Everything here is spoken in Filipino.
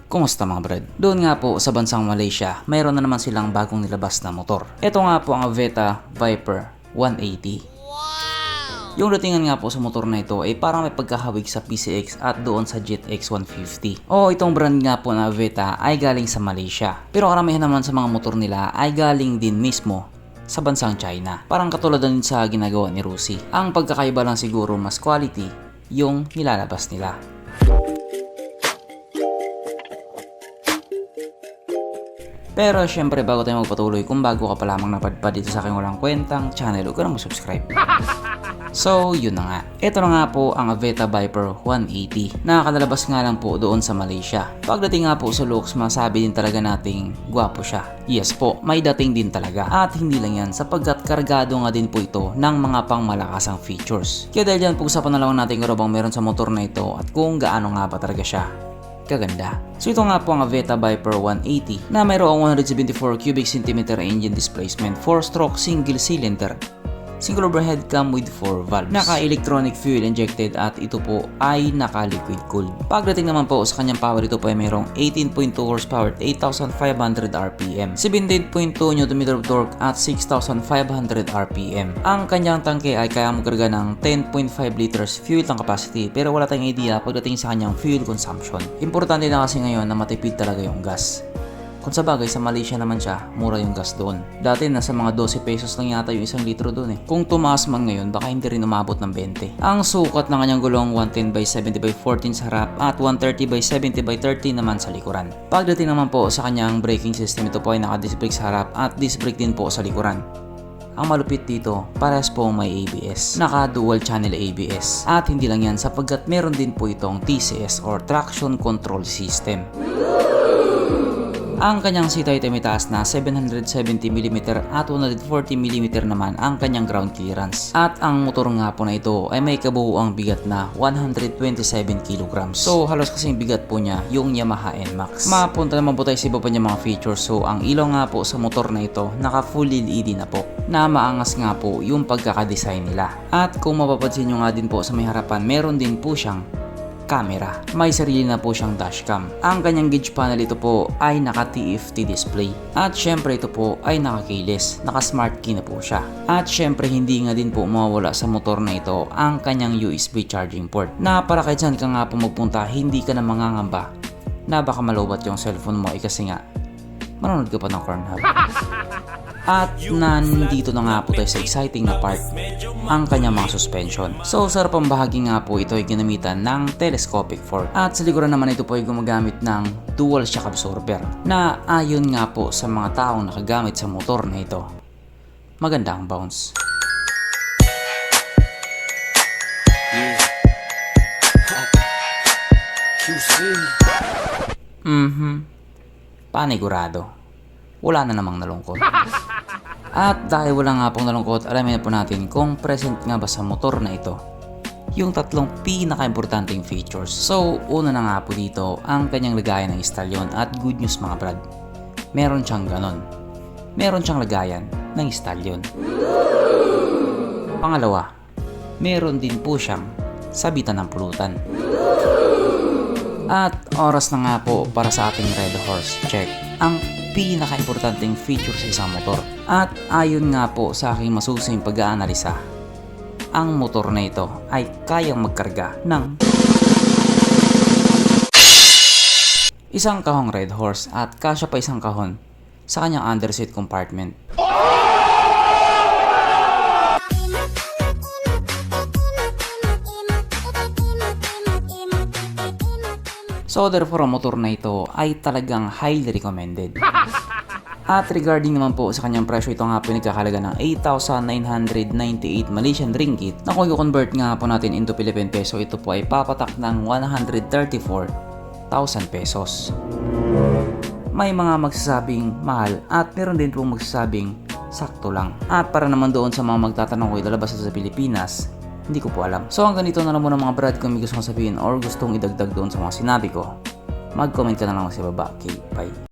Kumusta mga brad? Doon nga po sa bansang Malaysia, mayroon na naman silang bagong nilabas na motor. Ito nga po ang Aveta Viper 180. Yung datingan nga po sa motor na ito ay parang may pagkahawig sa PCX at doon sa GTX 150. O itong brand nga po na Aveta ay galing sa Malaysia. Pero karamihan naman sa mga motor nila ay galing din mismo sa bansang China. Parang katulad din sa ginagawa ni Rusi. Ang pagkakaiba lang siguro mas quality yung nilalabas nila. Pero syempre bago tayo magpatuloy, kung bago ka pa lamang napadpad dito sa aking walang kwentang channel, huwag ka na mag-subscribe. So yun na nga. Ito na nga po ang Aveta Viper 180. Nakakalabas nga lang po doon sa Malaysia. Pagdating nga po sa looks, masabi din talaga nating gwapo siya. Yes po, may dating din talaga. At hindi lang yan, sapagkat kargado nga din po ito ng mga pangmalakasang features. Kaya dahil dyan, pag-usapan na lang natin kung ano bang meron sa motor na ito at kung gaano nga ba talaga siya kaganda. So ito nga po ang Aveta Viper 180 na mayroong 174 cubic centimeter engine displacement, 4-stroke single cylinder, single overhead cam with 4 valves. Naka-electronic fuel injected at ito po ay naka-liquid cooled. Pagdating naman po sa kanyang power, ito po ay mayroong 18.2 horsepower at 8,500 RPM, 17.2 Nm of torque at 6,500 RPM. Ang kanyang tangke ay kaya magkarga ng 10.5 liters fuel tank capacity, pero wala tayong idea pagdating sa kanyang fuel consumption. Importante na kasi ngayon na matipid talaga yung gas. Kung sa bagay, sa Malaysia naman siya, mura yung gas doon. Dati nasa mga 12 pesos lang yata yung 1 litro doon eh. Kung tumaas man ngayon, baka hindi rin umabot ng 20. Ang sukat ng kanyang gulong 110/70/14 sa harap at 130/70/30 naman sa likuran. Pagdating naman po sa kanyang braking system, ito po ay naka-disc brake sa harap at disc brake din po sa likuran. Ang malupit dito, parehas po may ABS. Naka dual channel ABS. At hindi lang yan, sapagkat meron din po itong TCS or Traction Control System. Ang kanyang seat height ay may taas na 770mm at 140mm naman ang kanyang ground clearance. At ang motor nga po na ito ay may kabuuang bigat na 127 kg. So halos kasing bigat po niya yung Yamaha NMAX. Mapunta naman po tayo sa iba pa niya mga features. So ang ilaw nga po sa motor na ito naka full LED na po, na maangas nga po yung pagkakadesign nila. At kung mapapansin nyo nga din po sa may harapan, meron din po siyang camera. May sarili na po siyang dashcam. Ang kanyang gauge panel ito po ay naka TFT display. At syempre ito po ay naka keyless, naka smart key na po siya. At syempre hindi nga din po mawawala sa motor na ito ang kanyang USB charging port, na para kahit saan ka nga po magpunta, hindi ka na mangangamba na baka malobat yung cellphone mo kasi nga manonood ka pa ng Pornhub. At nandito na nga po tayo sa exciting na part, ang kanyang mga suspension. So sa harapang bahagi nga po, ito ay ginamitan ng telescopic fork. At sa likuran naman, ito po ay gumagamit ng dual shock absorber, na ayon nga po sa mga taong nakagamit sa motor na ito, maganda ang bounce. Panigurado, wala na namang nalungkot. At dahil wala nga pong nalungkot, alamin na po natin kung present nga ba sa motor na ito yung tatlong pinaka-importanting features. So una na nga po dito ang kanyang lagayan ng istalyon. At good news mga brad, meron siyang ganon, meron siyang lagayan ng istalyon. Pangalawa, meron din po siyang sabitan ng pulutan. At oras na nga po para sa ating Red Horse check, ang pinaka-importanting feature sa isang motor. At ayon nga po sa aking masusing pag-aanalisa, ang motor na ito ay kayang magkarga ng isang kahong Red Horse at kasya pa isang kahon sa kanyang underseat compartment. So therefore, ang motor na ito ay talagang highly recommended. At regarding naman po sa kanyang presyo, ito nga po nagkakalaga ng 8,998 Malaysian ringgit, na kung i-convert nga po natin into Philippine peso, ito po ay papatak ng 134,000 pesos. May mga magsasabing mahal at meron din po magsasabing sakto lang. At para naman doon sa mga magtatanong kung ilalabas ito sa Pilipinas, hindi ko po alam. So hanggang dito na lang muna mga brad. Kung may gusto kong sabihin or gustong idagdag doon sa mga sinabi ko, mag-comment ka na lang sa baba. Okay, bye.